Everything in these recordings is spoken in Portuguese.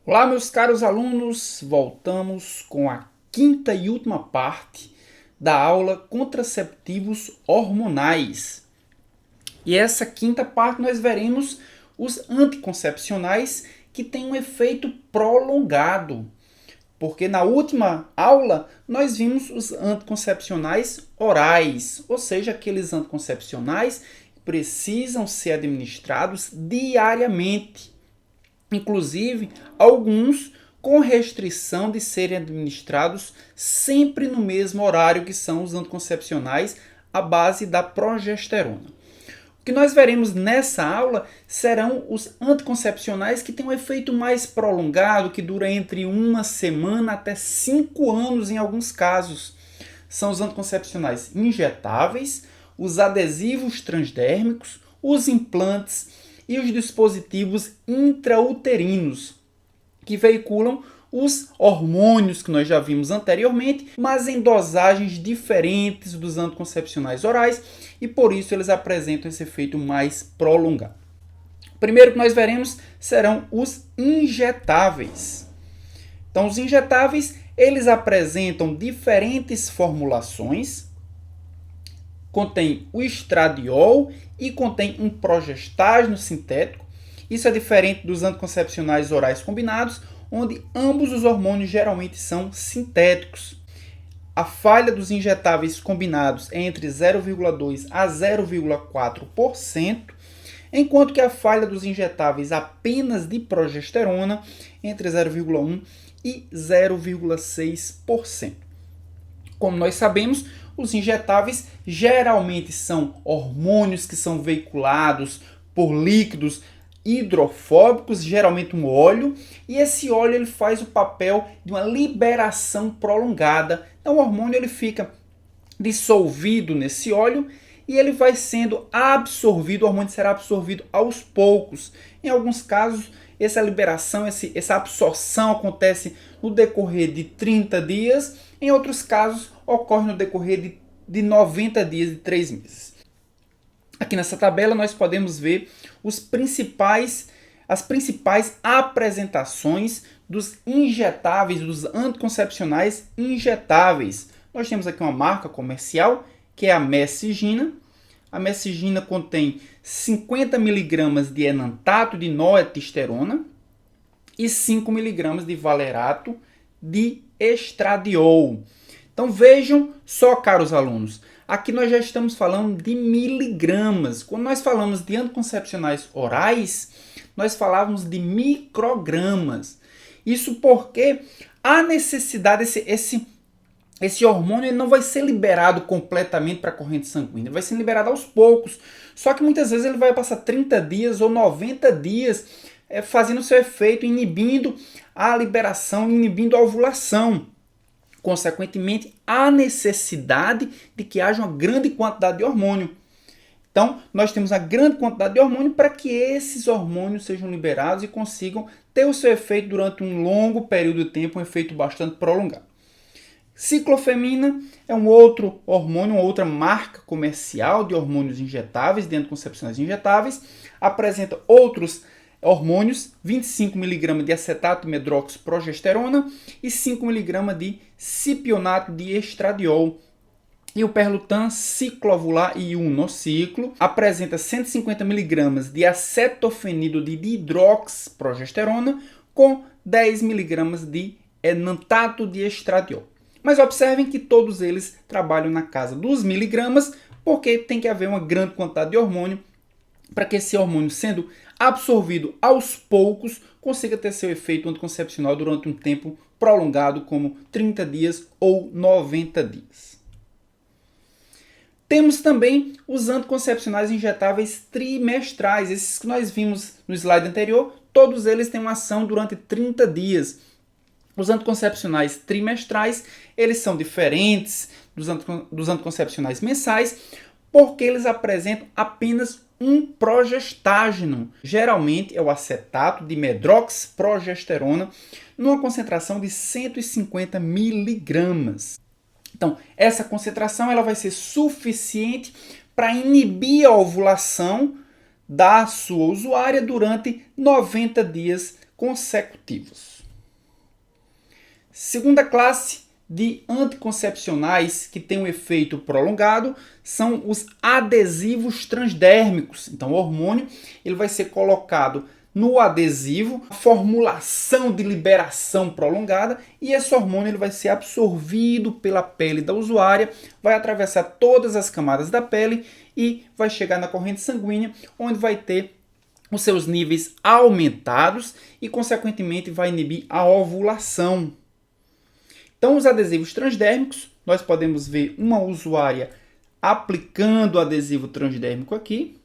Olá, meus caros alunos, voltamos com a quinta e última parte da aula Contraceptivos Hormonais. E essa quinta parte nós veremos os anticoncepcionais que têm um efeito prolongado. Porque na última aula nós vimos os anticoncepcionais orais, ou seja, aqueles anticoncepcionais que precisam ser administrados diariamente. Inclusive, alguns com restrição de serem administrados sempre no mesmo horário, que são os anticoncepcionais à base da progesterona. O que nós veremos nessa aula serão os anticoncepcionais que têm um efeito mais prolongado, que dura entre uma semana até 5 anos em alguns casos. São os anticoncepcionais injetáveis, os adesivos transdérmicos, os implantes e os dispositivos intrauterinos, que veiculam os hormônios que nós já vimos anteriormente, mas em dosagens diferentes dos anticoncepcionais orais, e por isso eles apresentam esse efeito mais prolongado. O primeiro que nós veremos serão os injetáveis. Então, os injetáveis, eles apresentam diferentes formulações, contém o estradiol e contém um progestágeno sintético. Isso é diferente dos anticoncepcionais orais combinados, onde ambos os hormônios geralmente são sintéticos. A falha dos injetáveis combinados é entre 0,2 a 0,4%, enquanto que a falha dos injetáveis apenas de progesterona entre 0,1 e 0,6%. Como nós sabemos, os injetáveis geralmente são hormônios que são veiculados por líquidos hidrofóbicos, geralmente um óleo, e esse óleo ele faz o papel de uma liberação prolongada. Então o hormônio ele fica dissolvido nesse óleo e ele vai sendo absorvido, o hormônio será absorvido aos poucos. Em alguns casos, essa liberação, essa absorção acontece no decorrer de 30 dias, em outros casos ocorre no decorrer de 90 dias, de 3 meses. Aqui nessa tabela nós podemos ver as principais apresentações dos injetáveis, dos anticoncepcionais injetáveis. Nós temos aqui uma marca comercial, que é a Mesigina. A Mesigina contém 50 mg de enantato de noetilsterona e 5 mg de valerato de estradiol. Então vejam só, caros alunos, aqui nós já estamos falando de miligramas. Quando nós falamos de anticoncepcionais orais, nós falávamos de microgramas. Isso porque a necessidade, esse hormônio ele não vai ser liberado completamente para a corrente sanguínea, vai ser liberado aos poucos. Só que muitas vezes ele vai passar 30 dias ou 90 dias fazendo seu efeito, inibindo a liberação, inibindo a ovulação. Consequentemente, há necessidade de que haja uma grande quantidade de hormônio. Então, nós temos a grande quantidade de hormônio para que esses hormônios sejam liberados e consigam ter o seu efeito durante um longo período de tempo, um efeito bastante prolongado. Ciclofemina é um outro hormônio, uma outra marca comercial de hormônios injetáveis, de anticoncepcionais injetáveis, apresenta outros hormônios, 25 mg de acetato medroxiprogesterona e 5 mg de cipionato de estradiol. E o Perlutan ciclovular e unociclo apresenta 150 mg de acetofenido de dihidroxiprogesterona com 10 mg de enantato de estradiol. Mas observem que todos eles trabalham na casa dos miligramas, porque tem que haver uma grande quantidade de hormônio para que esse hormônio, sendo absorvido aos poucos, consiga ter seu efeito anticoncepcional durante um tempo prolongado, como 30 dias ou 90 dias. Temos também os anticoncepcionais injetáveis trimestrais, esses que nós vimos no slide anterior, todos eles têm uma ação durante 30 dias. Os anticoncepcionais trimestrais, eles são diferentes dos anticoncepcionais mensais, porque eles apresentam apenas um progestágeno. Geralmente é o acetato de medroxiprogesterona, numa concentração de 150 miligramas. Então, essa concentração ela vai ser suficiente para inibir a ovulação da sua usuária durante 90 dias consecutivos. Segunda classe de anticoncepcionais que tem um efeito prolongado são os adesivos transdérmicos. Então, o hormônio ele vai ser colocado no adesivo, a formulação de liberação prolongada, e esse hormônio ele vai ser absorvido pela pele da usuária, vai atravessar todas as camadas da pele e vai chegar na corrente sanguínea, onde vai ter os seus níveis aumentados e, consequentemente, vai inibir a ovulação. Então, os adesivos transdérmicos, nós podemos ver uma usuária aplicando o adesivo transdérmico aqui.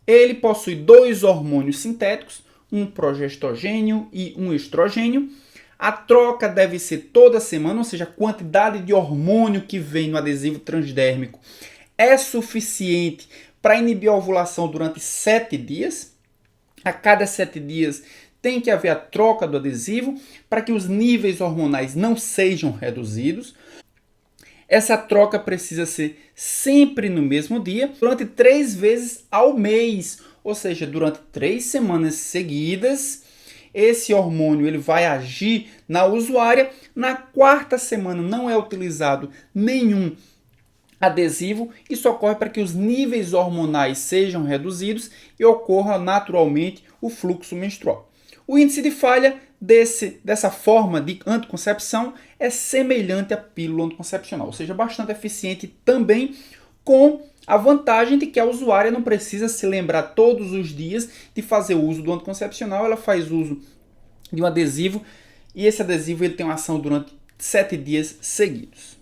Ele possui dois hormônios sintéticos, um progestogênio e um estrogênio. A troca deve ser toda semana, ou seja, a quantidade de hormônio que vem no adesivo transdérmico é suficiente para inibir a ovulação durante 7 dias. A cada 7 dias tem que haver a troca do adesivo para que os níveis hormonais não sejam reduzidos. Essa troca precisa ser sempre no mesmo dia, durante 3 vezes ao mês, ou seja, durante 3 semanas seguidas. Esse hormônio ele vai agir na usuária. Na 4ª semana não é utilizado nenhum adesivo. Isso ocorre para que os níveis hormonais sejam reduzidos e ocorra naturalmente o fluxo menstrual. O índice de falha dessa forma de anticoncepção é semelhante à pílula anticoncepcional, ou seja, bastante eficiente também, com a vantagem de que a usuária não precisa se lembrar todos os dias de fazer uso do anticoncepcional. Ela faz uso de um adesivo e esse adesivo ele tem uma ação durante 7 dias seguidos.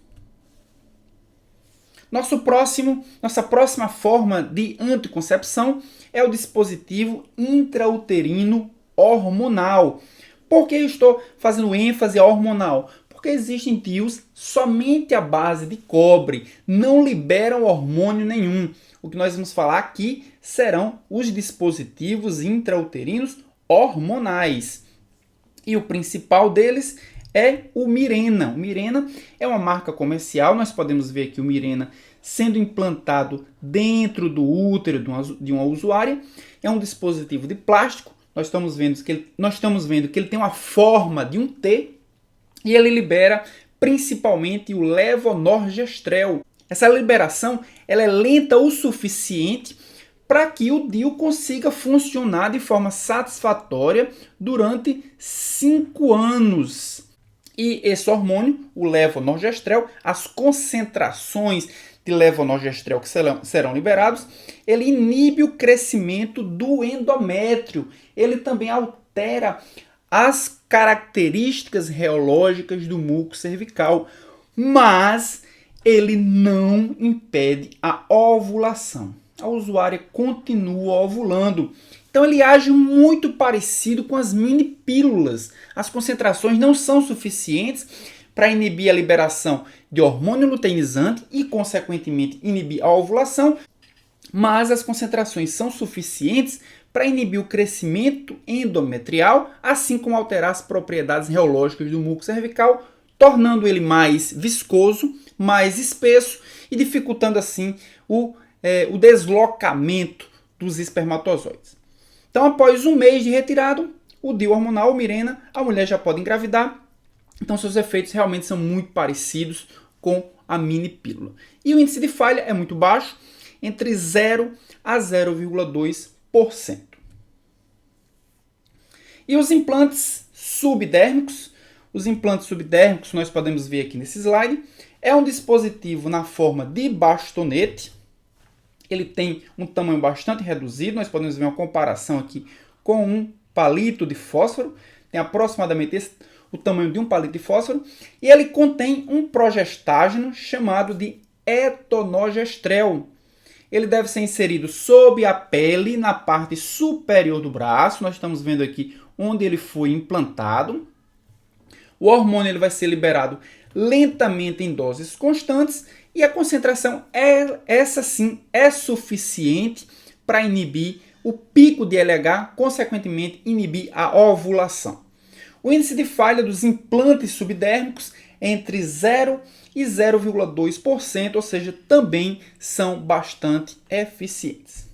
Nossa próxima forma de anticoncepção é o dispositivo intrauterino hormonal. Por que eu estou fazendo ênfase a hormonal? Porque existem DIUs somente à base de cobre, não liberam hormônio nenhum. O que nós vamos falar aqui serão os dispositivos intrauterinos hormonais. E o principal deles é o Mirena. O Mirena é uma marca comercial, nós podemos ver aqui o Mirena sendo implantado dentro do útero de uma usuária. É um dispositivo de plástico. Nós estamos vendo que ele tem uma forma de um T e ele libera principalmente o levonorgestrel. Essa liberação ela é lenta o suficiente para que o DIU consiga funcionar de forma satisfatória durante 5 anos. E esse hormônio, o levonorgestrel, as concentrações de levonorgestrel que serão liberados, ele inibe o crescimento do endométrio. Ele também altera as características reológicas do muco cervical, mas ele não impede a ovulação. A usuária continua ovulando. Então ele age muito parecido com as mini pílulas. As concentrações não são suficientes para inibir a liberação de hormônio luteinizante e, consequentemente, inibir a ovulação, mas as concentrações são suficientes para inibir o crescimento endometrial, assim como alterar as propriedades reológicas do muco cervical, tornando ele mais viscoso, mais espesso e dificultando assim o deslocamento dos espermatozoides. Então, após 1 mês de retirado, o DIU hormonal, o Mirena, a mulher já pode engravidar. Então, seus efeitos realmente são muito parecidos com a mini pílula. E o índice de falha é muito baixo, entre 0 a 0,2%. E os implantes subdérmicos? Os implantes subdérmicos, nós podemos ver aqui nesse slide, é um dispositivo na forma de bastonete. Ele tem um tamanho bastante reduzido, nós podemos ver uma comparação aqui com um palito de fósforo, tem aproximadamente o tamanho de um palito de fósforo, e ele contém um progestágeno chamado de etonogestrel. Ele deve ser inserido sob a pele, na parte superior do braço, nós estamos vendo aqui onde ele foi implantado. O hormônio ele vai ser liberado lentamente em doses constantes, e a concentração, essa sim, é suficiente para inibir o pico de LH, consequentemente inibir a ovulação. O índice de falha dos implantes subdérmicos é entre 0 e 0,2%, ou seja, também são bastante eficientes.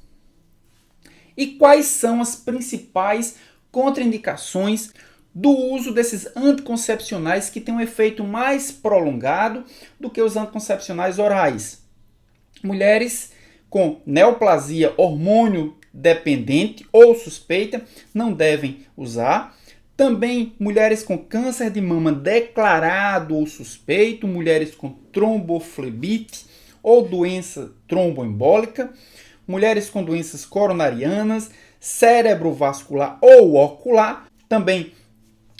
E quais são as principais contraindicações do uso desses anticoncepcionais que têm um efeito mais prolongado do que os anticoncepcionais orais. Mulheres com neoplasia hormônio dependente ou suspeita não devem usar. Também mulheres com câncer de mama declarado ou suspeito, mulheres com tromboflebite ou doença tromboembólica, mulheres com doenças coronarianas, cerebrovascular ou ocular, também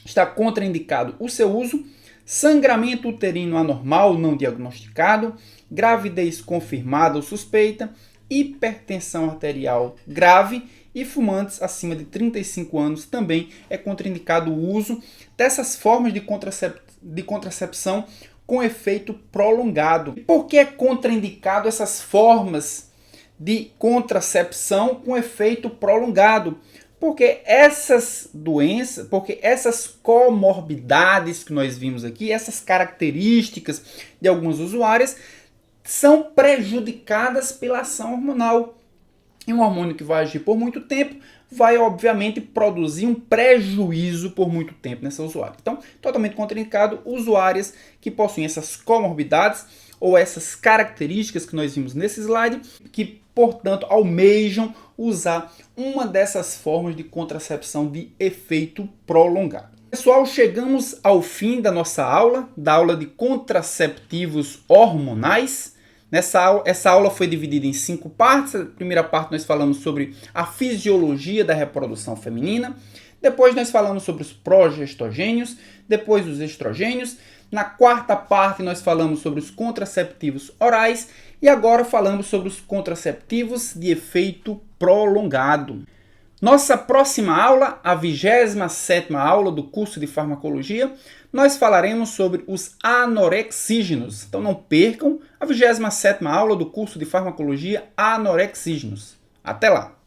está contraindicado o seu uso. Sangramento uterino anormal não diagnosticado, gravidez confirmada ou suspeita, hipertensão arterial grave e fumantes acima de 35 anos também é contraindicado o uso dessas formas de contracepção com efeito prolongado. Por que é contraindicado essas formas de contracepção com efeito prolongado? Porque essas doenças, porque essas comorbidades que nós vimos aqui, essas características de algumas usuárias, são prejudicadas pela ação hormonal. E um hormônio que vai agir por muito tempo vai, obviamente, produzir um prejuízo por muito tempo nessa usuária. Então, totalmente contraindicado usuárias que possuem essas comorbidades ou essas características que nós vimos nesse slide, que, portanto, almejam usar uma dessas formas de contracepção de efeito prolongado. Pessoal, chegamos ao fim da nossa aula, da aula de contraceptivos hormonais. Essa aula foi dividida em 5 partes. A primeira parte nós falamos sobre a fisiologia da reprodução feminina. Depois nós falamos sobre os progestogênios, depois os estrogênios. Na quarta parte nós falamos sobre os contraceptivos orais e agora falamos sobre os contraceptivos de efeito prolongado. Nossa próxima aula, a 27ª aula do curso de farmacologia, nós falaremos sobre os anorexígenos. Então não percam a 27ª aula do curso de farmacologia anorexígenos. Até lá!